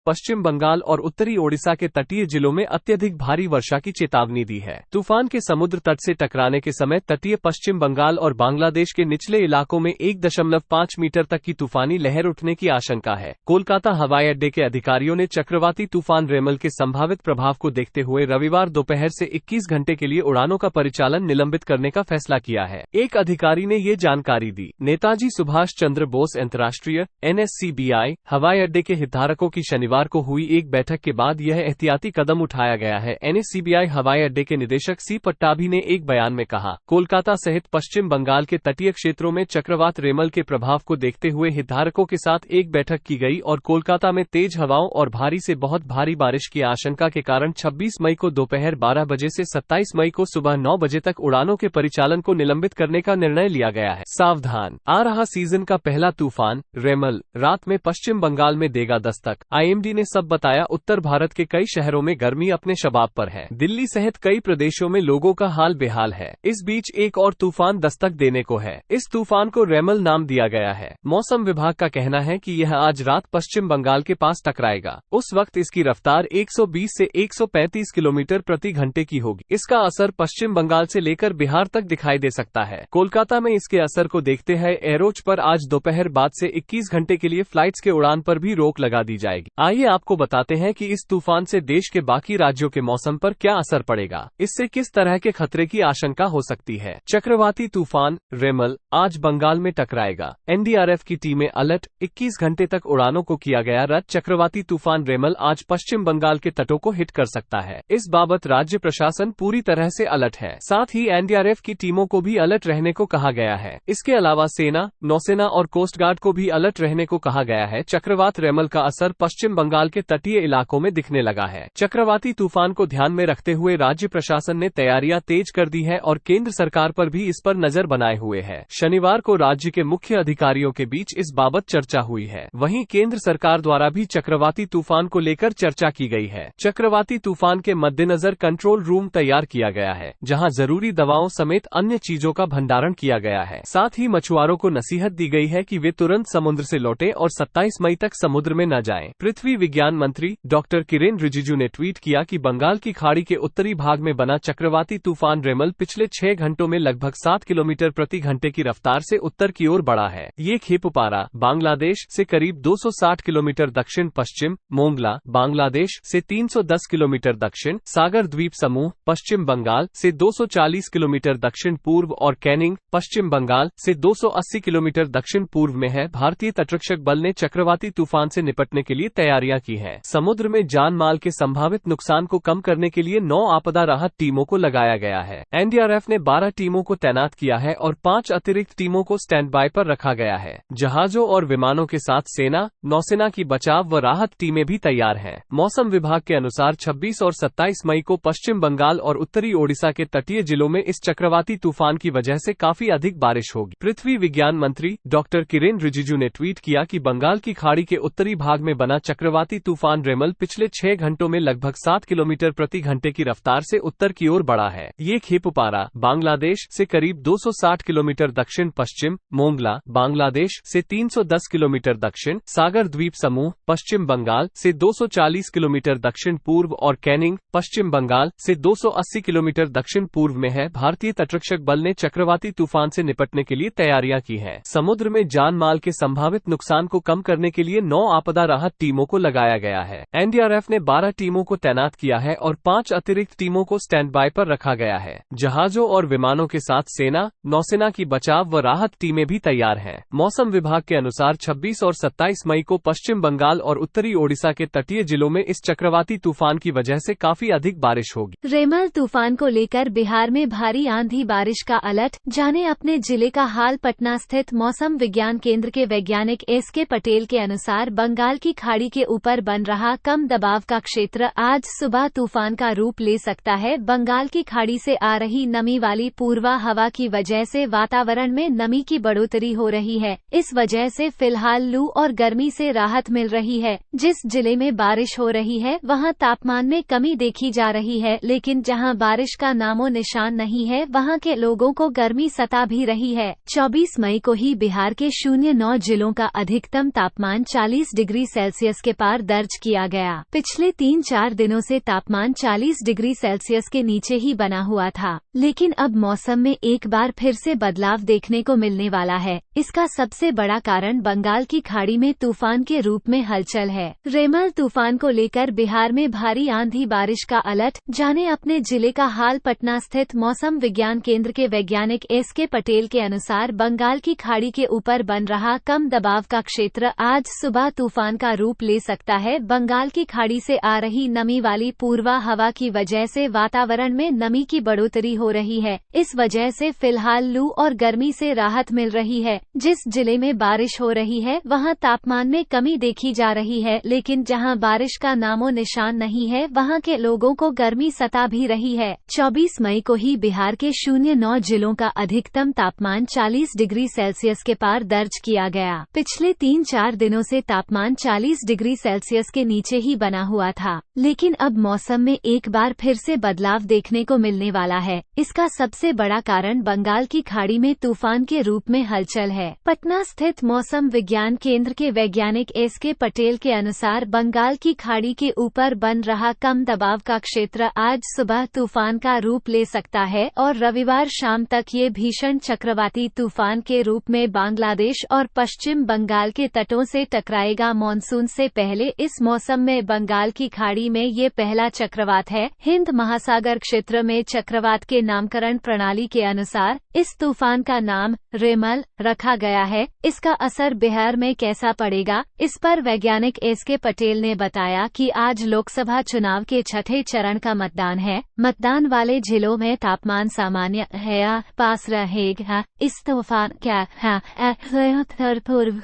पश्चिम बंगाल और उत्तरी ओडिशा के तटीय जिलों में अत्यधिक भारी वर्षा की चेतावनी दी है। तूफान के समुद्र तट से टकराने के समय तटीय पश्चिम बंगाल और बांग्लादेश के निचले इलाकों में 1.5 मीटर तक की तूफानी लहर उठने की आशंका है। कोलकाता हवाई अड्डे के अधिकारियों ने चक्रवाती तूफान रेमल के संभावित प्रभाव को देखते हुए रविवार दोपहर से 21 घंटे के लिए उड़ानों का परिचालन निलंबित करने का फैसला किया है। एक अधिकारी ने ये जानकारी दी। नेताजी सुभाष चंद्र बोस अंतर्राष्ट्रीय (NSCBI) हवाई अड्डे के हितधारकों की शनिवार को हुई एक बैठक के बाद यह एहतियाती कदम उठाया गया है। NSCBI हवाई अड्डे के निदेशक सी पट्टाभी ने एक बयान में कहा, कोलकाता सहित पश्चिम बंगाल के तटीय क्षेत्रों में चक्रवात रेमल के प्रभाव को देखते हुए हितधारकों के साथ एक बैठक की गई और कोलकाता में तेज हवाओं और भारी से बहुत भारी बारिश की आशंका के कारण 26 मई को दोपहर 12 बजे से 27 मई को सुबह 9 बजे तक उड़ानों के परिचालन को निलंबित करने का निर्णय लिया गया है। सावधान, आ रहा सीजन का पहला तूफान रेमल रात में पश्चिम बंगाल में देगा दस्तक। IMD ने सब बताया। उत्तर भारत के कई शहरों में गर्मी अपने शबाब पर है। दिल्ली सहित कई प्रदेशों में लोगों का हाल बेहाल है। इस बीच एक और तूफान दस्तक देने को है। इस तूफान को रेमल नाम दिया गया है। मौसम विभाग का कहना है कि यह आज रात पश्चिम बंगाल के पास टकराएगा। उस वक्त इसकी रफ्तार 120 से 135 किलोमीटर प्रति घंटे की होगी। इसका असर पश्चिम बंगाल से लेकर बिहार तक दिखाई दे सकता है। कोलकाता में इसके असर को देखते हुए एयरोज पर आज दोपहर बाद से 21 घंटे के लिए फ्लाइट्स के उड़ान पर भी रोक लगा दी जाएगी। आइए आपको बताते हैं कि इस तूफान से देश के बाकी राज्यों के मौसम पर क्या असर पड़ेगा। इससे किस तरह के खतरे की आशंका हो सकती है। चक्रवाती तूफान रेमल आज बंगाल में टकराएगा। NDRF की टीमें अलर्ट, 21 घंटे तक उड़ानों को किया गया रद्द। चक्रवाती तूफान रेमल आज पश्चिम बंगाल के तटों को हिट कर सकता है। इस बाबत राज्य प्रशासन पूरी तरह से अलर्ट है। साथ ही NDRF की टीमों को भी अलर्ट रहने को कहा गया है। इसके अलावा सेना, नौसेना और कोस्ट गार्ड को भी अलर्ट रहने को कहा गया है। चक्रवात रेमल का असर पश्चिम बंगाल के तटीय इलाकों में दिखने लगा है। चक्रवाती तूफान को ध्यान में रखते हुए राज्य प्रशासन ने तैयारियां तेज कर दी है और केंद्र सरकार पर भी इस पर नजर बनाए हुए है। शनिवार को राज्य के मुख्य अधिकारियों के बीच इस बाबत चर्चा हुई है। वहीं केंद्र सरकार द्वारा भी चक्रवाती तूफान को लेकर चर्चा की गई है। चक्रवाती तूफान के मद्देनजर कंट्रोल रूम तैयार किया गया है, जहां जरूरी दवाओं समेत अन्य चीजों का भंडारण किया गया है। साथ ही मछुआरों को नसीहत दी गई है कि वे तुरंत समुद्र से लौटें और 27 मई तक समुद्र में न जाएं। पृथ्वी विज्ञान मंत्री डॉक्टर किरेन रिजिजू ने ट्वीट किया कि बंगाल की खाड़ी के उत्तरी भाग में बना चक्रवाती तूफान रेमल पिछले 6 घंटों में लगभग 7 किलोमीटर प्रति घंटे की रफ्तार से उत्तर की ओर बढ़ा है। ये खेपुपारा बांग्लादेश से करीब 260 किलोमीटर दक्षिण पश्चिम, मोंगला बांग्लादेश से 310 किलोमीटर दक्षिण, सागर द्वीप समूह पश्चिम बंगाल से 240 किलोमीटर दक्षिण पूर्व और कैनिंग पश्चिम बंगाल से 280 किलोमीटर दक्षिण पूर्व में है। भारतीय तटरक्षक बल ने चक्रवाती तूफान से निपटने के लिए तैयारियां की हैं। समुद्र में जान माल के संभावित नुकसान को कम करने के लिए 9 आपदा राहत टीमों को लगाया गया है। NDRF ने 12 टीमों को तैनात किया है और 5 अतिरिक्त टीमों को स्टैंड बाय पर रखा गया है। जहाजों और विमानों के साथ सेना, नौसेना की बचाव व राहत टीमें भी तैयार हैं। मौसम विभाग के अनुसार 26 और 27 मई को पश्चिम बंगाल और उत्तरी ओडिशा के तटीय जिलों में इस चक्रवाती तूफान की वजह से काफी अधिक बारिश होगी। पृथ्वी विज्ञान मंत्री डॉक्टर किरेन रिजिजू ने ट्वीट किया कि बंगाल की खाड़ी के उत्तरी भाग में बना चक्रवाती तूफान रेमल पिछले 6 घंटों में लगभग 7 किलोमीटर प्रति घंटे की रफ्तार से उत्तर की ओर बढ़ा है। ये खेपुपारा बांग्लादेश से करीब 260 किलोमीटर दक्षिण पश्चिम, मोंगला बांग्लादेश से 310 किलोमीटर दक्षिण, सागर द्वीप समूह पश्चिम बंगाल से 240 किलोमीटर दक्षिण पूर्व और कैनिंग पश्चिम बंगाल से 280 किलोमीटर दक्षिण पूर्व में है। भारतीय तटरक्षक बल ने चक्रवाती तूफान से निपटने के लिए तैयारियां की हैं। समुद्र में जान माल के संभावित नुकसान को कम करने के लिए 9 आपदा राहत टीमों को लगाया गया है। NDRF ने 12 टीमों को तैनात किया है और 5 अतिरिक्त टीमों को स्टैंड बाय पर रखा गया है। जहाजों और विमानों के साथ सेना, नौसेना की बचाव व राहत टीमें भी तैयार हैं। मौसम विभाग के अनुसार 26 और 27 मई को पश्चिम बंगाल और उत्तरी ओडिशा के तटीय जिलों में इस चक्रवाती तूफान की वजह से काफी अधिक बारिश होगी। रेमल तूफान को लेकर बिहार में भारी आंधी बारिश का अलर्ट। जाने अपने जिले का हाल। पटना स्थित मौसम विज्ञान केंद्र के वैज्ञानिक SK पटेल के अनुसार बंगाल की खाड़ी के ऊपर बन रहा कम दबाव का क्षेत्र आज सुबह तूफान का रूप ले सकता है। बंगाल की खाड़ी से आ रही नमी वाली पूर्वा हवा की वजह से वातावरण में नमी की बढ़ोतरी हो रही है। इस वजह से फिलहाल लू और गर्मी से राहत मिल रही है। जिस जिले में बारिश हो रही है वहां तापमान में कमी देखी जा रही है, लेकिन जहां बारिश का नामो निशान नहीं है वहां के लोगों को गर्मी सता भी रही है। 24 मई को ही बिहार के 09 जिलों का अधिकतम तापमान 40 डिग्री सेल्सियस के पार दर्ज किया गया। पिछले 3-4 दिनों से तापमान 40 डिग्री सेल्सियस के नीचे ही बना हुआ था, लेकिन अब मौसम में एक बार फिर से बदलाव देखने को मिलने वाला है। इसका सबसे बड़ा कारण बंगाल की खाड़ी में तूफान के रूप में हलचल है। रेमल तूफान को लेकर बिहार में भारी आंधी बारिश का अलर्ट, जाने अपने जिले का हाल। पटना स्थित मौसम विज्ञान केंद्र के वैज्ञानिक एस.के. पटेल के अनुसार बंगाल की खाड़ी के ऊपर बन रहा कम दबाव का क्षेत्र आज सुबह तूफान का रूप ले सकता है। बंगाल की खाड़ी से आ रही नमी वाली पूर्वा हवा की वजह से वातावरण में नमी की बढ़ोतरी हो रही है। इस वजह से फिलहाल लू और गर्मी से राहत मिल रही है। जिस जिले में बारिश हो रही है वहां तापमान में कमी देखी जा रही है, लेकिन जहां बारिश का नामो निशान नहीं है वहां के लोगों को गर्मी सता भी रही है। 24 मई को ही बिहार के 09 जिलों का अधिकतम तापमान 40 डिग्री सेल्सियस के पार दर्ज किया गया। पिछले 3-4 दिनों से तापमान 40 डिग्री सेल्सियस के नीचे ही बना हुआ था, लेकिन अब मौसम में एक बार फिर से बदलाव देखने को मिलने वाला है। इसका सबसे बड़ा कारण बंगाल की खाड़ी में तूफान के रूप में हलचल है। पटना स्थित मौसम विज्ञान केंद्र के वैज्ञानिक एस.के. पटेल के अनुसार बंगाल की खाड़ी के ऊपर बन रहा कम दबाव का क्षेत्र आज सुबह तूफान का रूप ले सकता है और रविवार शाम तक ये भीषण चक्रवाती तूफान के रूप में बांग्लादेश और पश्चिम बंगाल के तटों से टकराएगा। मॉनसून से पहले इस मौसम में बंगाल की खाड़ी में ये पहला चक्रवात है। हिंद महासागर क्षेत्र में चक्रवात के नामकरण प्रणाली के अनुसार इस तूफान का नाम रेमल रखा गया है। इसका असर बिहार में कैसा पड़ेगा, इस पर वैज्ञानिक एस.के. पटेल ने बताया कि आज लोकसभा चुनाव के छठे चरण का मतदान है। मतदान वाले जिलों में तापमान सामान्य है या पास रहेगा। इस तूफान क्या उत्तर पूर्व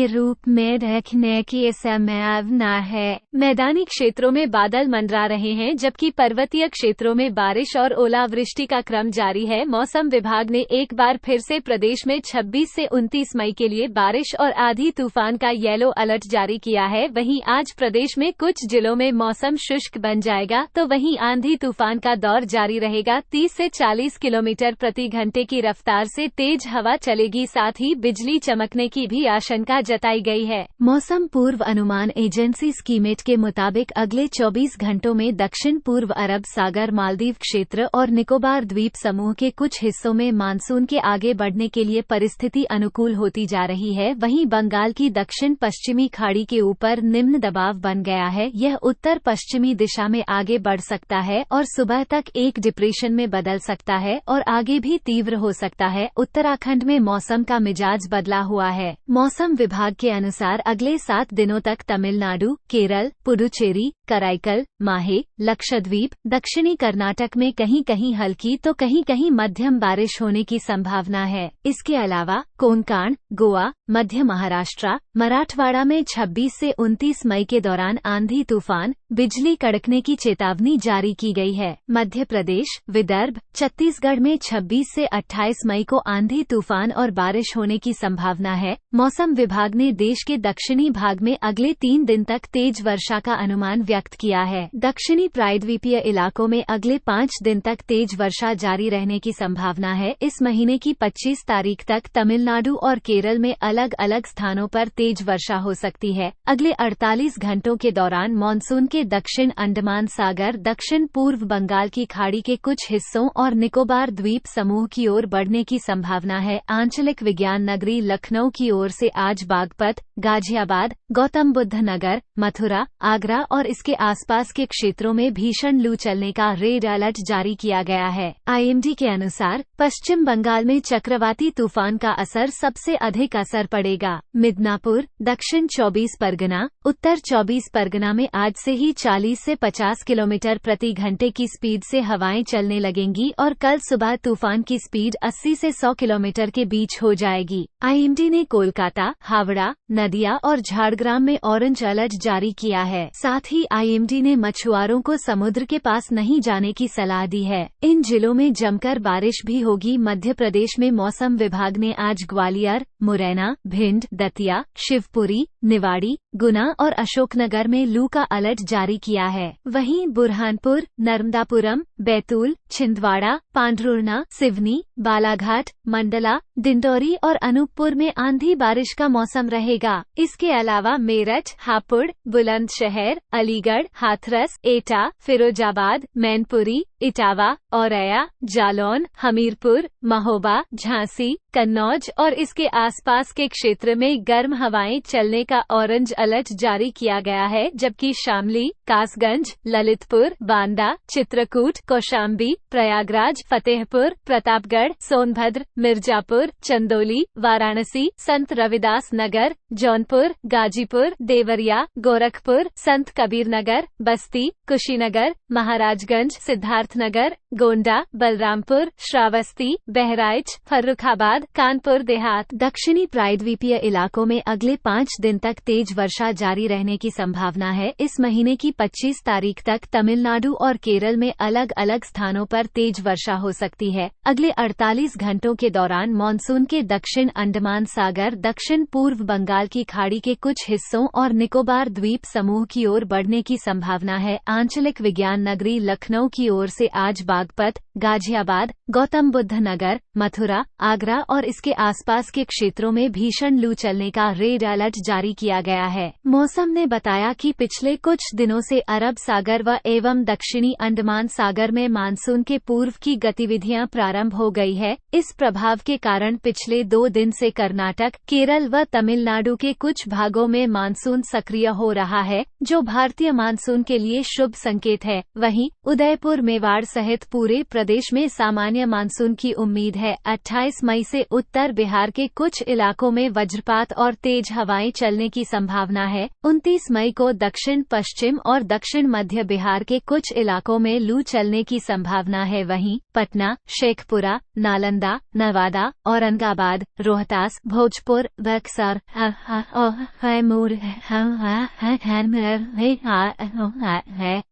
रूप में देखने की संभावना है। मैदानी क्षेत्रों में बादल मंडरा रहे हैं, जबकि पर्वतीय क्षेत्रों में बारिश और ओलावृष्टि का क्रम जारी है। मौसम विभाग ने एक बार फिर से प्रदेश में 26 से 29 मई के लिए बारिश और आंधी तूफान का येलो अलर्ट जारी किया है। वहीं आज प्रदेश में कुछ जिलों में मौसम शुष्क बन जाएगा, तो वहीं आंधी तूफान का दौर जारी रहेगा। 30 से 40 किलोमीटर प्रति घंटे की रफ्तार से तेज हवा चलेगी, साथ ही बिजली चमकने की भी आशंका जताई गई है। मौसम पूर्व अनुमान एजेंसी स्कीमेट के मुताबिक अगले 24 घंटों में दक्षिण पूर्व अरब सागर, मालदीव क्षेत्र और निकोबार द्वीप समूह के कुछ हिस्सों में मानसून के आगे बढ़ने के लिए परिस्थिति अनुकूल होती जा रही है। वहीं बंगाल की दक्षिण पश्चिमी खाड़ी के ऊपर निम्न दबाव बन गया है। यह उत्तर पश्चिमी दिशा में आगे बढ़ सकता है और सुबह तक एक डिप्रेशन में बदल सकता है और आगे भी तीव्र हो सकता है। उत्तराखंड में मौसम का मिजाज बदला हुआ है। मौसम विभाग के अनुसार अगले 7 दिनों तक तमिलनाडु, केरल, पुडुचेरी, कराईकल, माहे, लक्षद्वीप, दक्षिणी कर्नाटक में कहीं कहीं हल्की तो कहीं कहीं मध्यम बारिश होने की संभावना है। इसके अलावा कोंकण, गोवा, मध्य महाराष्ट्र, मराठवाड़ा में 26 से 29 मई के दौरान आंधी तूफान, बिजली कड़कने की चेतावनी जारी की गई है। मध्य प्रदेश, विदर्भ, छत्तीसगढ़ में 26 से 28 मई को आंधी तूफान और बारिश होने की संभावना है। मौसम विभाग ने देश के दक्षिणी भाग में अगले 3 दिन तक तेज वर्षा का अनुमान व्यक्त किया है। दक्षिणी प्रायद्वीपीय इलाकों में अगले 5 दिन तक तेज वर्षा जारी रहने की संभावना है। इस महीने की 25 तारीख तक तमिलनाडु और केरल में अलग अलग स्थानों पर तेज वर्षा हो सकती है। अगले 48 घंटों के दौरान मानसून के दक्षिण अंडमान सागर, दक्षिण पूर्व बंगाल की खाड़ी के कुछ हिस्सों और निकोबार द्वीप समूह की ओर बढ़ने की संभावना है। आंचलिक विज्ञान नगरी लखनऊ की ओर से आज बागपत, गाजियाबाद, गौतम बुद्ध नगर, मथुरा, आगरा और इसके आसपास के क्षेत्रों में भीषण लू चलने का रेड अलर्ट जारी किया गया है। IMD के अनुसार पश्चिम बंगाल में चक्रवाती तूफान का असर सबसे अधिक असर पड़ेगा। मिदनापुर, दक्षिण 24 परगना, उत्तर 24 परगना में आज से ही 40 से 50 किलोमीटर प्रति घंटे की स्पीड से हवाएं चलने लगेंगी और कल सुबह तूफान की स्पीड 80 से 100 किलोमीटर के बीच हो जाएगी। IMD ने कोलकाता, हावड़ा, नदिया और झारग्राम में ऑरेंज अलर्ट जारी किया है। साथ ही IMD ने मछुआरों को समुद्र के पास नहीं जाने की सलाह दी है। इन जिलों में जमकर बारिश भी होगी। मध्य प्रदेश में मौसम विभाग ने आज ग्वालियर, मुरैना, भिंड, दतिया, शिवपुरी, निवाड़ी, गुना और अशोकनगर में लू का अलर्ट जारी किया है। वहीं बुरहानपुर, नर्मदापुरम, बैतूल, छिंदवाड़ा, पांढुर्णा, सिवनी, बालाघाट, मंडला, डिंडौरी और अनूपपुर में आंधी बारिश का मौसम रहेगा। इसके अलावा मेरठ, हापुड़, बुलंदशहर, अलीगढ़, हाथरस, एटा, फिरोजाबाद, मैनपुरी, इटावा, औरैया, जालौन, हमीरपुर, महोबा, झांसी, कन्नौज और इसके आसपास के क्षेत्र में गर्म हवाएं चलने का ऑरेंज अलर्ट जारी किया गया है, जबकि शामली, कासगंज, ललितपुर, बांदा, चित्रकूट, कौशाम्बी, प्रयागराज, फतेहपुर, प्रतापगढ़, सोनभद्र, मिर्जापुर, चंदौली, वाराणसी, संत रविदास नगर, जौनपुर, गाजीपुर, देवरिया, गोरखपुर, संत कबीर नगर, बस्ती, कुशीनगर, महाराजगंज, सिद्धार्थनगर, गोंडा, बलरामपुर, श्रावस्ती, बहराइच, फर्रुखाबाद, कानपुर देहात, दक्षिणी प्रायद्वीपीय इलाकों में अगले 5 दिन तक तेज वर्षा जारी रहने की संभावना है। इस महीने की 25 तारीख तक तमिलनाडु और केरल में अलग अलग स्थानों पर तेज वर्षा हो सकती है। अगले 48 घंटों के दौरान मानसून के दक्षिण अंडमान सागर, दक्षिण पूर्व बंगाल की खाड़ी के कुछ हिस्सों और निकोबार द्वीप समूह की ओर बढ़ने की संभावना है। आंचलिक विज्ञान नगरी लखनऊ की ओर से आज बागपत, गाजियाबाद, गौतम बुद्ध नगर, मथुरा, आगरा और इसके आसपास के क्षेत्रों में भीषण लू चलने का रेड अलर्ट जारी किया गया है। मौसम ने बताया कि पिछले कुछ दिनों से अरब सागर व एवं दक्षिणी अंडमान सागर में मानसून के पूर्व की गतिविधियां प्रारंभ हो गई है। इस प्रभाव के कारण पिछले 2 दिन से कर्नाटक, केरल व तमिलनाडु के कुछ भागों में मानसून सक्रिय हो रहा है, जो भारतीय मानसून के लिए शुभ संकेत है। वहीं उदयपुर, मेवाड़ सहित पूरे प्रदेश में सामान्य मानसून की उम्मीद है। 28 मई से उत्तर बिहार के कुछ इलाकों में वज्रपात और तेज हवाएं चलने की संभावना है। 29 मई को दक्षिण पश्चिम और दक्षिण मध्य बिहार के कुछ इलाकों में लू चलने की संभावना है। वहीं पटना, शेखपुरा, नालंदा, नवादा, औरंगाबाद, रोहतास, भोजपुर, बक्सर,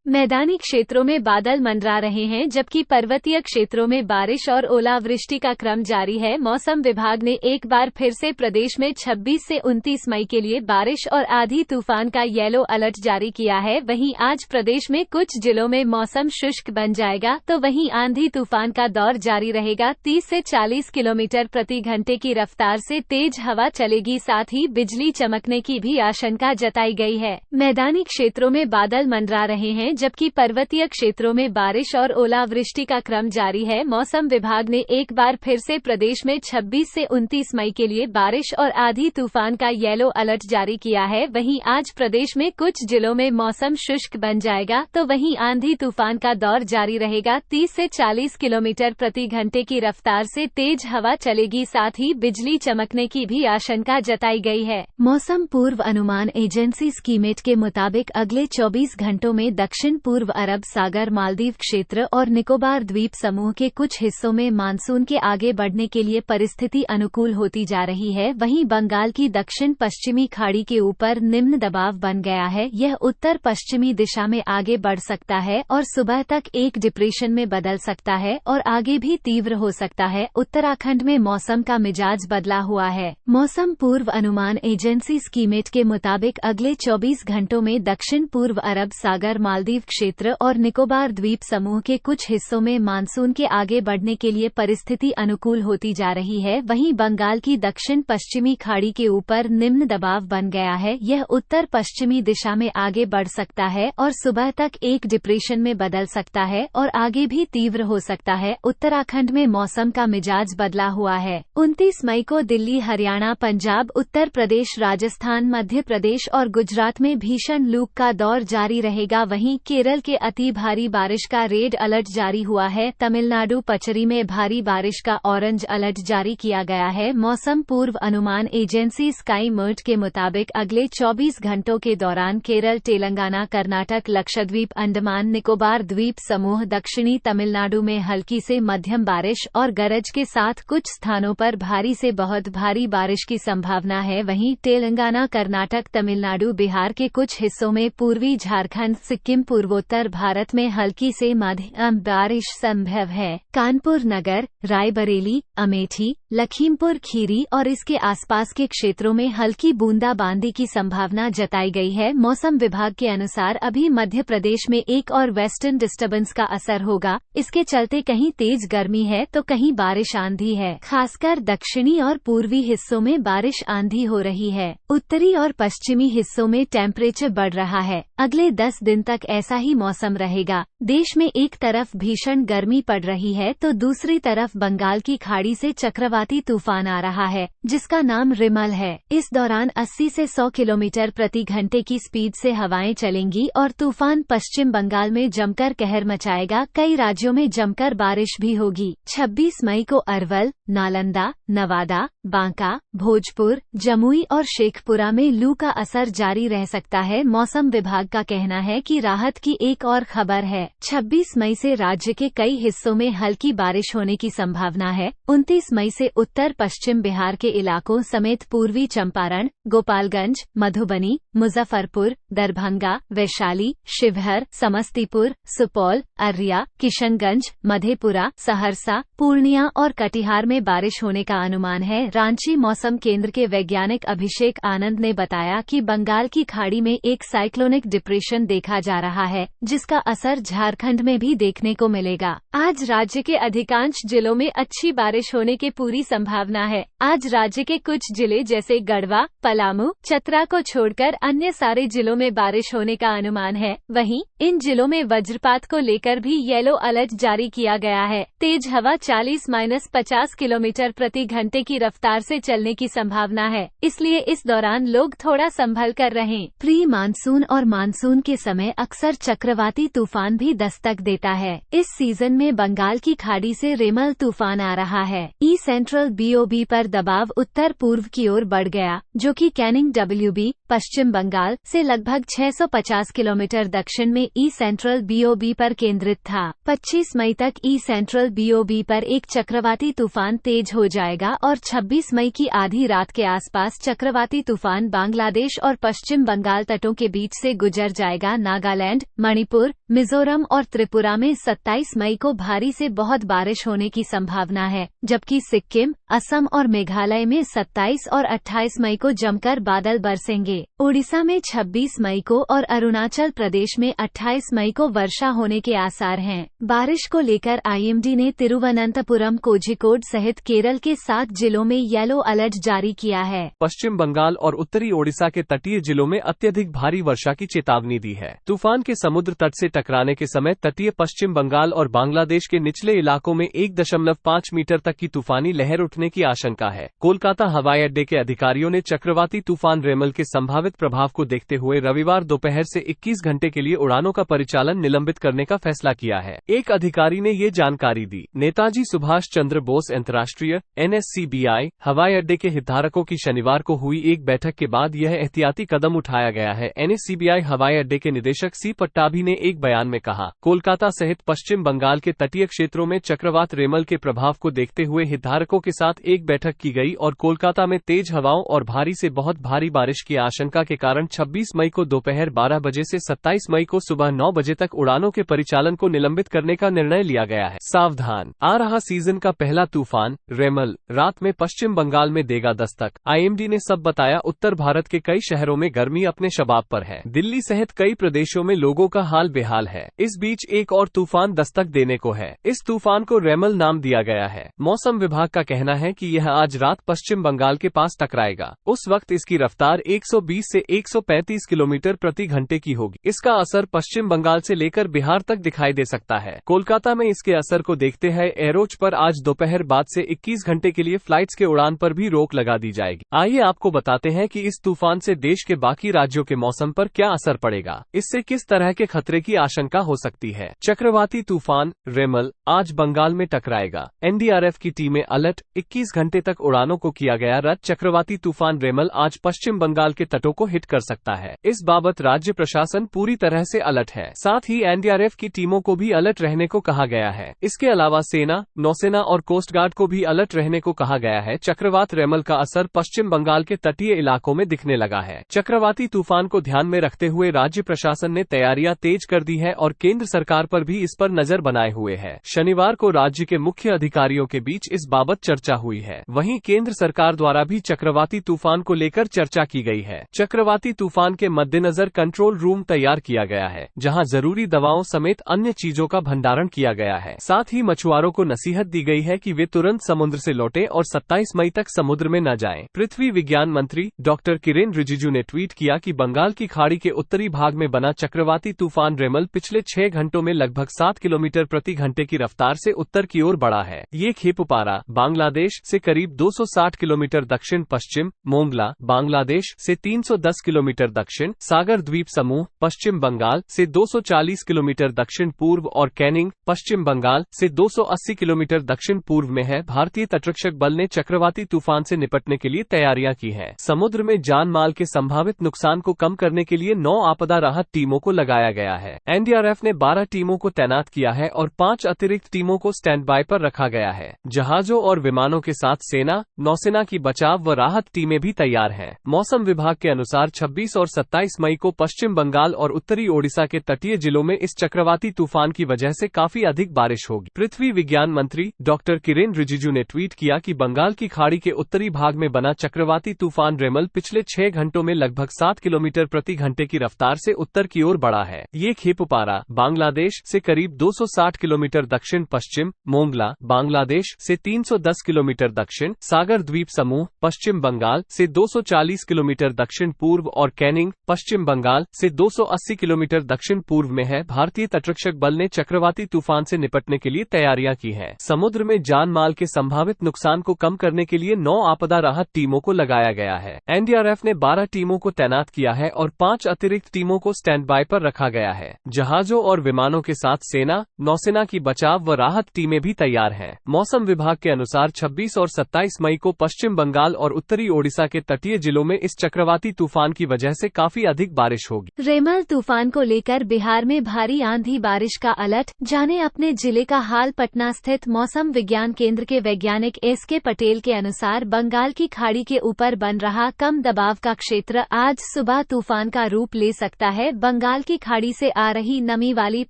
मैदानी क्षेत्रों में बादल मंडरा रहे हैं, जबकि पर्वतीय क्षेत्रों में बारिश और ओलावृष्टि का क्रम जारी है। मौसम विभाग ने एक बार फिर से प्रदेश में 26 से 29 मई के लिए बारिश और आंधी तूफान का येलो अलर्ट जारी किया है। वहीं आज प्रदेश में कुछ जिलों में मौसम शुष्क बन जाएगा, तो वहीं आंधी तूफान का दौर जारी रहेगा। 30 से 40 किलोमीटर प्रति घंटे की रफ्तार से तेज हवा चलेगी, साथ ही बिजली चमकने की भी आशंका जताई गई है। मैदानी क्षेत्रों में बादल मंडरा रहे हैं, जबकि पर्वतीय क्षेत्रों में बारिश और ओलावृष्टि का क्रम जारी है। मौसम विभाग ने एक बार फिर से प्रदेश में 26 से 29 मई के लिए बारिश और आंधी तूफान का येलो अलर्ट जारी किया है। वहीं आज प्रदेश में कुछ जिलों में मौसम शुष्क बन जाएगा, तो वहीं आंधी तूफान का दौर जारी रहेगा। 30 से 40 किलोमीटर प्रति घंटे की रफ्तार से तेज हवा चलेगी, साथ ही बिजली चमकने की भी आशंका जताई गई है। मौसम पूर्व अनुमान एजेंसी स्कीमेट के मुताबिक अगले 24 घंटों में दक्षिण पूर्व अरब सागर, मालदीव क्षेत्र और निकोबार द्वीप समूह के कुछ हिस्सों में मानसून के आगे बढ़ने के लिए परिस्थिति अनुकूल होती जा रही है। वहीं बंगाल की दक्षिण पश्चिमी खाड़ी के ऊपर निम्न दबाव बन गया है। यह उत्तर पश्चिमी दिशा में आगे बढ़ सकता है और सुबह तक एक डिप्रेशन में बदल सकता है और आगे भी तीव्र हो सकता है। उत्तराखंड में मौसम का मिजाज बदला हुआ है। मौसम पूर्व अनुमान एजेंसी स्कीमेट के मुताबिक अगले 24 घंटों में दक्षिण पूर्व अरब सागर, मालदीव क्षेत्र और निकोबार द्वीप समूह के कुछ हिस्सों में मानसून के आगे बढ़ने के लिए परिस्थिति अनुकूल होती जा रही है। वहीं बंगाल की दक्षिण पश्चिमी खाड़ी के ऊपर निम्न दबाव बन गया है। यह उत्तर पश्चिमी दिशा में आगे बढ़ सकता है और सुबह तक एक डिप्रेशन में बदल सकता है और आगे भी तीव्र हो सकता है। उत्तराखंड में मौसम का मिजाज बदला हुआ है। 29 मई को दिल्ली, हरियाणा, पंजाब, उत्तर प्रदेश, राजस्थान, मध्य प्रदेश और गुजरात में भीषण लू का दौर जारी रहेगा। वहीं केरल के अति भारी बारिश का रेड अलर्ट जारी हुआ है। तमिलनाडु, पचरी में भारी बारिश का ऑरेंज अलर्ट जारी किया गया है। मौसम पूर्व अनुमान एजेंसी स्काई मेट के मुताबिक अगले 24 घंटों के दौरान केरल, तेलंगाना, कर्नाटक, लक्षद्वीप, अंडमान निकोबार द्वीप समूह, दक्षिणी तमिलनाडु में हल्की से मध्यम बारिश और गरज के साथ कुछ स्थानों पर भारी से बहुत भारी बारिश की संभावना है। वहीं तेलंगाना, कर्नाटक, तमिलनाडु, बिहार के कुछ हिस्सों में, पूर्वी झारखंड, सिक्किम, पूर्वोत्तर भारत में हल्की से मध्यम बारिश संभव है। कानपुर नगर, रायबरेली, अमेठी, अमेठी, लखीमपुर खीरी और इसके आसपास के क्षेत्रों में हल्की बूंदाबांदी की संभावना जताई गई है। मौसम विभाग के अनुसार अभी मध्य प्रदेश में एक और वेस्टर्न डिस्टर्बेंस का असर होगा। इसके चलते कहीं तेज गर्मी है तो कहीं बारिश आंधी है। खासकर दक्षिणी और पूर्वी हिस्सों में बारिश आंधी हो रही है। उत्तरी और पश्चिमी हिस्सों में टेम्परेचर बढ़ रहा है। अगले 10 दिन तक ऐसा ही मौसम रहेगा। देश में एक तरफ भीषण गर्मी पड़ रही है तो दूसरी तरफ बंगाल की खाड़ी से चक्रवाती तूफान आ रहा है, जिसका नाम रिमल है। इस दौरान 80 से 100 किलोमीटर प्रति घंटे की स्पीड से हवाएं चलेंगी और तूफान पश्चिम बंगाल में जमकर कहर मचाएगा। कई राज्यों में जमकर बारिश भी होगी। 26 मई को अरवल, नालंदा, नवादा, बांका, भोजपुर, जमुई और शेखपुरा में लू का असर जारी रह सकता है। मौसम विभाग का कहना है कि राहत की एक और खबर है। 26 मई से राज्य के कई हिस्सों में हल्की बारिश होने की संभावना है। 29 मई से उत्तर पश्चिम बिहार के इलाकों समेत पूर्वी चंपारण, गोपालगंज, मधुबनी, मुजफ्फरपुर, दरभंगा, वैशाली, शिवहर, समस्तीपुर, सुपौल, अररिया, किशनगंज, मधेपुरा, सहरसा, पूर्णिया और कटिहार में बारिश होने का अनुमान है। रांची मौसम केंद्र के वैज्ञानिक अभिषेक आनंद ने बताया कि बंगाल की खाड़ी में एक साइक्लोनिक डिप्रेशन देखा जा रहा है, जिसका असर झारखंड में भी देखने को मिलेगा। आज राज्य के अधिकांश जिलों में अच्छी बारिश होने की पूरी संभावना है। आज राज्य के कुछ जिले जैसे गढ़वा, पलामू, चतरा को छोड़कर अन्य सारे जिलों में बारिश होने का अनुमान है। वहीं इन जिलों में वज्रपात को लेकर भी येलो अलर्ट जारी किया गया है। तेज हवा 40-50 किलोमीटर प्रति घंटे की रफ्तार से चलने की संभावना है, इसलिए इस दौरान लोग थोड़ा संभल कर रहें। प्री मानसून और मानसून के समय अक्सर चक्रवाती तूफान भी दस्तक देता है। इस सीजन में बंगाल की खाड़ी से रेमल तूफान आ रहा है। ई सेंट्रल BOB पर दबाव उत्तर पूर्व की ओर बढ़ गया, जो कि कैनिंग WB पश्चिम बंगाल से लगभग 650 किलोमीटर दक्षिण में ई सेंट्रल BOB पर केंद्रित था। 25 मई तक ई सेंट्रल BOB पर एक चक्रवाती तूफान तेज हो जाएगा और 26 मई की आधी रात के आसपास चक्रवाती तूफान बांग्लादेश और पश्चिम बंगाल तटों के बीच से गुजर जाएगा। नागालैंड, मणिपुर, मिजोरम और त्रिपुरा में 27 मई को भारी से बहुत बारिश होने की संभावना है, जबकि सिक्किम, असम और मेघालय में 27 और 28 मई को जमकर बादल बरसेंगे। ओडिशा में 26 मई को और अरुणाचल प्रदेश में 28 मई को वर्षा होने के आसार हैं। बारिश को लेकर IMD ने तिरुवनंतपुरम, कोझिकोड सहित केरल के 7 जिलों में येलो अलर्ट जारी किया है। पश्चिम बंगाल और उत्तरी ओडिशा के तटीय जिलों में अत्यधिक भारी वर्षा की चेतावनी दी है। तूफान के समुद्र तट से टकराने के समय तटीय पश्चिम बंगाल और बांग्लादेश के निचले इलाकों में 1.5 मीटर तक की तूफानी लहर उठने की आशंका है। कोलकाता हवाई अड्डे के अधिकारियों ने चक्रवाती तूफान रेमल के संभावित प्रभाव को देखते हुए रविवार दोपहर से 21 घंटे के लिए उड़ानों का परिचालन निलंबित करने का फैसला किया है। एक अधिकारी ने ये जानकारी दी। नेताजी सुभाष चंद्र बोस अंतर्राष्ट्रीय NSCBI हवाई अड्डे के हितधारकों की शनिवार को हुई एक बैठक के बाद यह एहतियाती कदम उठाया गया है। NSCBI हवाई अड्डे के निदेशक C पट्टाभी ने एक बयान में कहा, कोलकाता सहित पश्चिम बंगाल के तटीय क्षेत्रों में चक्रवात रेमल के प्रभाव को देखते हुए हितधारकों के साथ एक बैठक की गई और कोलकाता में तेज हवाओं और भारी से बहुत भारी बारिश की आशंका के कारण 26 मई को दोपहर 12 बजे से 27 मई को सुबह 9 बजे तक उड़ानों के परिचालन को निलंबित करने का निर्णय लिया गया है। सावधान, आ रहा सीजन का पहला तूफान रेमल रात में पश्चिम बंगाल में देगा दस्तक। IMD ने सब बताया। उत्तर भारत के कई शहरों में गर्मी अपने शबाब पर है। दिल्ली सहित कई प्रदेशों में लोगों का हाल बेहाल है। इस बीच एक और तूफान दस्तक देने को है। इस तूफान को रेमल नाम दिया गया है। मौसम विभाग का कहना है कि यह आज रात पश्चिम बंगाल के पास टकराएगा। उस वक्त इसकी रफ्तार 120 से 135 किलोमीटर प्रति घंटे की होगी। इसका असर पश्चिम बंगाल से लेकर बिहार तक दिखाई दे सकता है। कोलकाता में इसके असर को देखते हुए एरोच पर आज दोपहर बाद से 21 घंटे के लिए फ्लाइट्स के उड़ान पर भी रोक लगा दी जाएगी। आइए आपको बताते हैं कि इस तूफान से देश के बाकी राज्यों के मौसम पर क्या असर पड़ेगा, इससे किस तरह के खतरे की आशंका हो सकती है। चक्रवाती तूफान रेमल आज बंगाल में टकराएगा। NDRF की टीमें अलर्ट, 21 घंटे तक उड़ानों को किया गया रद्द। चक्रवाती तूफान रेमल आज पश्चिम बंगाल के तटों को हिट कर सकता है। इस बाबत राज्य प्रशासन पूरी तरह से अलर्ट है। साथ ही NDRF की टीमों को भी अलर्ट रहने को कहा गया है। इसके अलावा सेना, नौसेना और कोस्ट गार्ड को भी अलर्ट रहने को कहा गया है। चक्रवात रेमल का असर पश्चिम बंगाल के तटीय इलाकों में दिखने लगा है। चक्रवाती तूफान को ध्यान में रखते हुए राज्य प्रशासन ने तैयारियां तेज कर दी है और केंद्र सरकार पर भी इस पर नजर बनाए हुए है। शनिवार को राज्य के मुख्य अधिकारियों के बीच इस बाबत चर्चा हुई है। वहीं केंद्र सरकार द्वारा भी चक्रवाती तूफान को लेकर चर्चा की गई है। चक्रवाती तूफान के मद्देनजर कंट्रोल रूम तैयार किया गया है, जहां जरूरी दवाओं समेत अन्य चीजों का भंडारण किया गया है। साथ ही मछुआरों को नसीहत दी गई है कि वे तुरंत समुद्र से लौटें और 27 मई तक समुद्र में न जाएं। पृथ्वी विज्ञान मंत्री डॉक्टर किरेन रिजिजू ने ट्वीट किया कि बंगाल की खाड़ी के उत्तरी भाग में बना चक्रवाती तूफान रेमल पिछले 6 घंटों में लगभग 7 किलोमीटर प्रति घंटे की रफ्तार से उत्तर की ओर बढ़ा है। ये खेपुपारा बांग्लादेश से करीब 260 किलोमीटर दक्षिण पश्चिम, मोंगला बांग्लादेश से 310 किलोमीटर दक्षिण, सागर द्वीप समूह पश्चिम बंगाल से 240 किलोमीटर दक्षिण पूर्व और कैनिंग पश्चिम बंगाल से 280 किलोमीटर दक्षिण पूर्व में है। भारतीय तटरक्षक बल ने चक्रवाती तूफान से निपटने के लिए तैयारियां की हैं। समुद्र में जान माल के संभावित नुकसान को कम करने के लिए 9 आपदा राहत टीमों को लगाया गया है। एनडीआरएफ ने 12 टीमों को तैनात किया है और 5 अतिरिक्त टीमों को स्टैंड बाय पर रखा गया है। जहाजों और विमानों के साथ सेना, नौसेना की बचाव व राहत टीमें भी तैयार हैं। मौसम विभाग के अनुसार 26 और 27 मई को पश्चिम बंगाल और उत्तरी ओडिशा के तटीय जिलों में इस चक्रवाती तूफान की वजह से काफी अधिक बारिश होगी। पृथ्वी विज्ञान मंत्री डॉक्टर किरेन रिजिजू ने ट्वीट किया कि बंगाल की खाड़ी के उत्तरी भाग में बना चक्रवाती तूफान रेमल पिछले 6 घंटों में लगभग 7 किलोमीटर प्रति घंटे की रफ्तार से उत्तर की ओर बढ़ा है। ये खेपुपारा बांग्लादेश से करीब 260 किलोमीटर दक्षिण पश्चिम, मोंगला बांग्लादेश से 310 किलोमीटर दक्षिण, सागर द्वीप समूह पश्चिम बंगाल से 240 किलोमीटर दक्षिण पूर्व और कैनिंग पश्चिम बंगाल से 280 किलोमीटर दक्षिण पूर्व में है। भारतीय तटरक्षक बल ने चक्रवाती तूफान से निपटने के लिए तैयारियां की हैं। समुद्र में जान माल के संभावित नुकसान को कम करने के लिए 9 आपदा राहत टीमों को लगाया गया है। एनडीआरएफ ने 12 टीमों को तैनात किया है और 5 अतिरिक्त टीमों को स्टैंड बाय पर रखा गया है। जहाजों और विमानों के साथ सेना, नौसेना की बचाव व राहत टीमें भी तैयार हैं। मौसम विभाग के अनुसार 26 और 27 मई को पश्चिम बंगाल और उत्तरी ओडिशा के तटीय जिलों में इस चक्रवाती तूफान की वजह से काफी अधिक बारिश होगी। रेमल तूफान को लेकर बिहार में भारी आंधी बारिश का अलर्ट, जाने अपने जिले का हाल। पटना स्थित मौसम विज्ञान केंद्र के वैज्ञानिक एसके पटेल के अनुसार बंगाल की खाड़ी के ऊपर बन रहा कम दबाव का क्षेत्र आज सुबह तूफान का रूप ले सकता है। बंगाल की खाड़ी से आ रही नमी वाली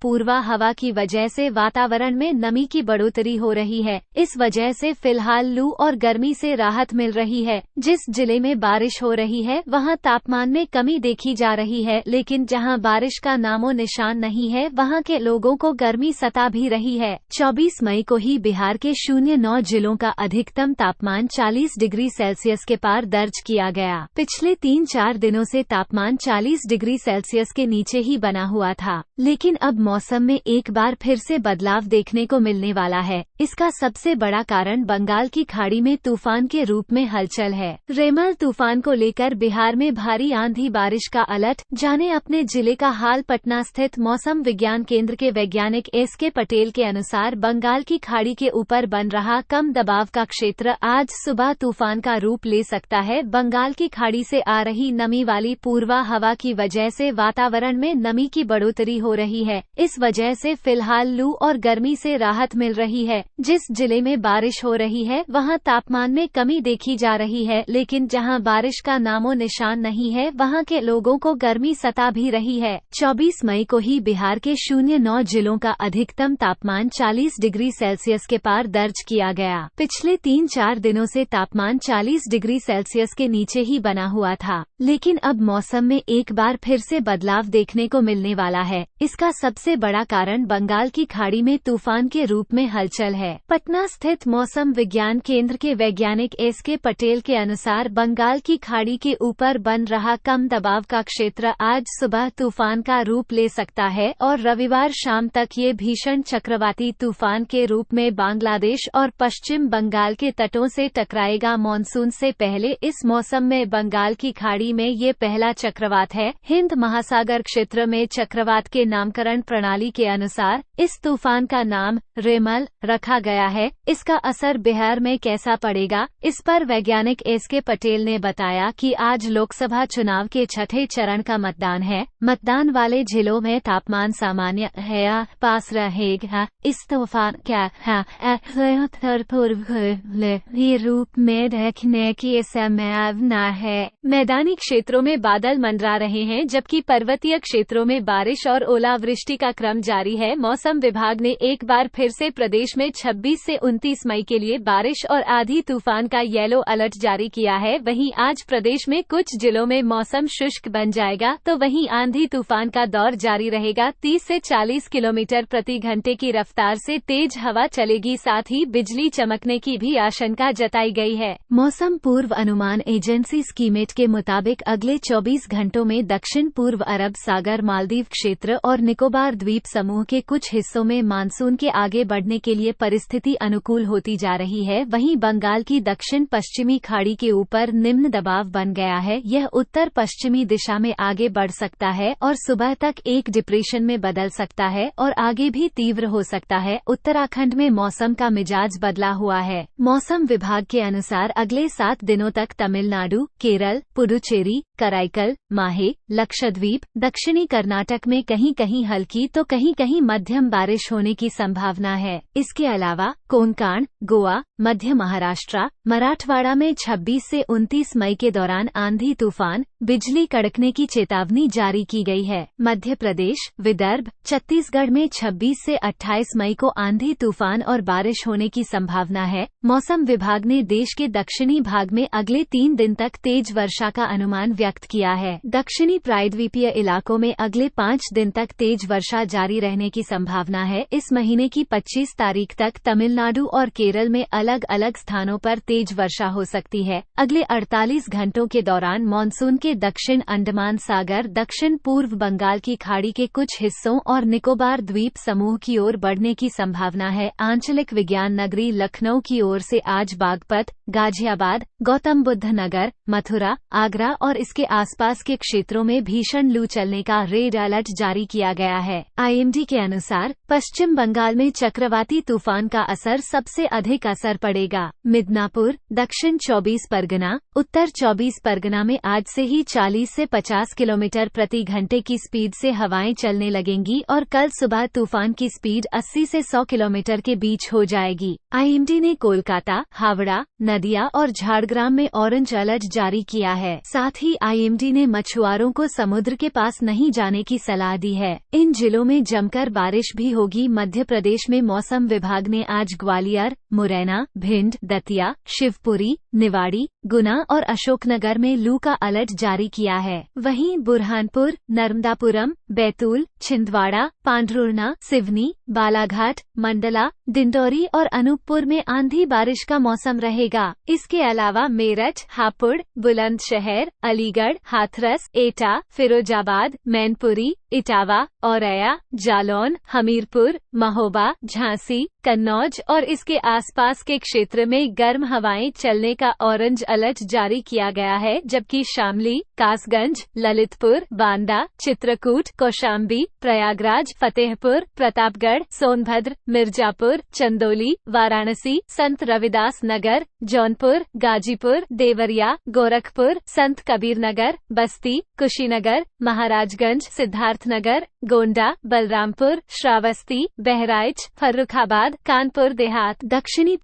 पूर्वा हवा की वजह से वातावरण में नमी की बढ़ोतरी हो रही है। इस वजह से फिलहाल लू और गर्मी से राहत मिल रही है। जिस जिले में बारिश हो रही है वहां तापमान में कमी देखी जा रही है, लेकिन जहां बारिश का नामो निशान नहीं है वहां के लोगों को गर्मी सता भी रही है। 24 मई को ही बिहार के 09 जिलों का अधिकतम तापमान 40 डिग्री सेल्सियस के पार दर्ज किया गया। पिछले 3-4 दिनों से तापमान 40 डिग्री सेल्सियस के नीचे ही बना हुआ था, लेकिन अब मौसम में एक बार फिर से बदलाव देखने को मिलने वाला है। इसका सबसे बड़ा कारण बंगाल की खाड़ी में तूफान के रूप में हलचल है। रेमल तूफान को लेकर बिहार में भारी आंधी बारिश का अलर्ट, जाने अपने जिले का हाल। पटना स्थित मौसम विज्ञान केंद्र के वैज्ञानिक एसके पटेल के अनुसार बंगाल की खाड़ी के ऊपर बन रहा कम दबाव का क्षेत्र आज सुबह तूफान का रूप ले सकता है। बंगाल की खाड़ी से आ रही नमी वाली पूर्वा हवा की वजह से वातावरण में नमी की बढ़ोतरी हो रही है। इस वजह से फिलहाल लू और गर्मी से राहत मिल रही है। जिस जिले में बारिश हो रही है वहां तापमान में कमी देखी जा रही है, लेकिन जहां बारिश का नामो निशान नहीं है वहां के लोगों को गर्मी सता भी रही है। 24 मई को ही बिहार के 09 जिलों का अधिकतम तापमान 40 डिग्री सेल्सियस के पार दर्ज किया गया। पिछले 3-4 दिनों से तापमान 40 डिग्री सेल्सियस के नीचे ही बना हुआ था, लेकिन अब मौसम में एक बार फिर से बदलाव देखने को मिलने वाला है। इसका सबसे बड़ा कारण बंगाल की खाड़ी में तूफान के रूप में हलचल है। पटना स्थित मौसम विज्ञान केंद्र के वैज्ञानिक एसके पटेल के अनुसार बंगाल की खाड़ी के ऊपर बन रहा कम दबाव का क्षेत्र आज सुबह तूफान का रूप ले सकता है और रविवार शाम तक ये भीषण चक्रवाती तूफान के रूप में बांग्लादेश और पश्चिम बंगाल के तटों से टकराएगा। मॉनसून से पहले इस मौसम में बंगाल की खाड़ी में ये पहला चक्रवात है। हिंद महासागर क्षेत्र में चक्रवात के नामकरण प्रणाली के अनुसार इस तूफान का नाम रेमल रखा गया है। इसका असर बिहार में कैसा पड़ेगा, इस पर वैज्ञानिक एसके पटेल ने बताया कि आज लोकसभा चुनाव के छठे चरण का मतदान है। मतदान वाले जिलों में तापमान सामान्य है या पास रहेगा। इस तूफान क्या उत्तर पूर्व रूप में रखने की संभावना है। मैदानी क्षेत्रों में बादल मंडरा रहे हैं, जबकि पर्वतीय क्षेत्रों में बारिश और ओलावृष्टि का क्रम जारी है। मौसम विभाग ने एक बार फिर से प्रदेश में 26 से 29 मई के लिए बारिश और आंधी तूफान का येलो अलर्ट जारी किया है। वहीं आज प्रदेश में कुछ जिलों में मौसम शुष्क बन जाएगा, तो वहीं आंधी तूफान का दौर जारी रहेगा। 30 से 40 किलोमीटर प्रति घंटे की रफ्तार से तेज हवा चलेगी, साथ ही बिजली चमकने की भी आशंका जताई गई है। मौसम पूर्व अनुमान एजेंसी स्कीमेट के मुताबिक अगले 24 घंटों में दक्षिण पूर्व अरब सागर, मालदीव क्षेत्र और निकोबार द्वीप समूह के कुछ हिस्सों में मानसून के आगे बढ़ने के लिए परिस्थिति अनुकूल होती जा रही है। वहीं बंगाल की दक्षिण पश्चिमी खाड़ी के ऊपर निम्न दबाव बन गया है। यह उत्तर पश्चिमी दिशा में आगे बढ़ सकता है और सुबह तक एक डिप्रेशन में बदल सकता है और आगे भी तीव्र हो सकता है। उत्तराखंड में मौसम का मिजाज बदला हुआ है। मौसम विभाग के अनुसार अगले 7 दिनों तक तमिलनाडु, केरल, पुडुचेरी, कराईकल, माहे, लक्षद्वीप, दक्षिणी कर्नाटक में कहीं कहीं हल्की तो कहीं कहीं मध्यम बारिश होने की संभावना है। इसके अलावा कोंकण, गोवा, मध्य महाराष्ट्र, मराठवाड़ा में 26 से 29 मई के दौरान आंधी तूफान, बिजली कड़कने की चेतावनी जारी की गई है। मध्य प्रदेश, विदर्भ, छत्तीसगढ़ में 26 से 28 मई को आंधी तूफान और बारिश होने की संभावना है। मौसम विभाग ने देश के दक्षिणी भाग में अगले 3 दिन तक तेज वर्षा का अनुमान व्यक्त किया है। दक्षिणी प्रायद्वीपीय इलाकों में अगले 5 दिन तक तेज वर्षा जारी रहने की संभावना है। इस महीने की 25 तारीख तक तमिलनाडु और केरल में अलग अलग स्थानों पर तेज वर्षा हो सकती है। अगले 48 घंटों के दौरान मानसून के दक्षिण अंडमान सागर, दक्षिण पूर्व बंगाल की खाड़ी के कुछ हिस्सों और निकोबार द्वीप समूह की ओर बढ़ने की संभावना है। आंचलिक विज्ञान नगरी लखनऊ की ओर से आज बागपत, गाजियाबाद, गौतम बुद्ध नगर, मथुरा, आगरा और इसके आसपास के क्षेत्रों में भीषण लू चलने का रेड अलर्ट जारी किया गया है। आईएमडी के अनुसार पश्चिम बंगाल में चक्रवाती तूफान का असर सबसे अधिक असर पड़ेगा। मिदनापुर, दक्षिण 24 परगना, उत्तर 24 परगना में आज से ही 40 से 50 किलोमीटर प्रति घंटे की स्पीड से हवाएं चलने लगेंगी और कल सुबह तूफान की स्पीड 80 से 100 किलोमीटर के बीच हो जाएगी। आईएमडी ने कोलकाता, हावड़ा, नदिया और झारग्राम में ऑरेंज अलर्ट जारी किया है। साथ ही आईएमडी ने मछुआरों को समुद्र के पास नहीं जाने की सलाह दी है। इन जिलों में जमकर बारिश भी होगी। मध्य प्रदेश में मौसम विभाग ने आज ग्वालियर, मुरैना, भिंड, दतिया, शिवपुरी, निवाड़ी, गुना और अशोकनगर में लू का अलर्ट जारी किया है। वहीं बुरहानपुर, नर्मदापुरम, बैतूल, छिंदवाड़ा, पांडुर्ना, सिवनी, बालाघाट, मंडला, डिंडौरी और अनूपपुर में आंधी बारिश का मौसम रहेगा। इसके अलावा मेरठ, हापुड़, बुलंदशहर, अलीगढ़, हाथरस, एटा, फिरोजाबाद, मैनपुरी, इटावा, औरैया, जालौन, हमीरपुर, महोबा, झांसी, कन्नौज और इसके आसपास के क्षेत्र में गर्म हवाएं चलने का ऑरेंज अलर्ट जारी किया गया है, जबकि शामली, कासगंज, ललितपुर, बांदा, चित्रकूट, कौशाम्बी, प्रयागराज, फतेहपुर, प्रतापगढ़, सोनभद्र, मिर्जापुर, चंदौली, वाराणसी, संत रविदास नगर, जौनपुर, गाजीपुर, देवरिया, गोरखपुर, संत कबीर नगर, बस्ती, कुशीनगर, महाराजगंज, सिद्धार्थनगर, गोंडा, बलरामपुर, श्रावस्ती, बहराइच, फर्रुखाबाद, कानपुर देहात, दक्षिणी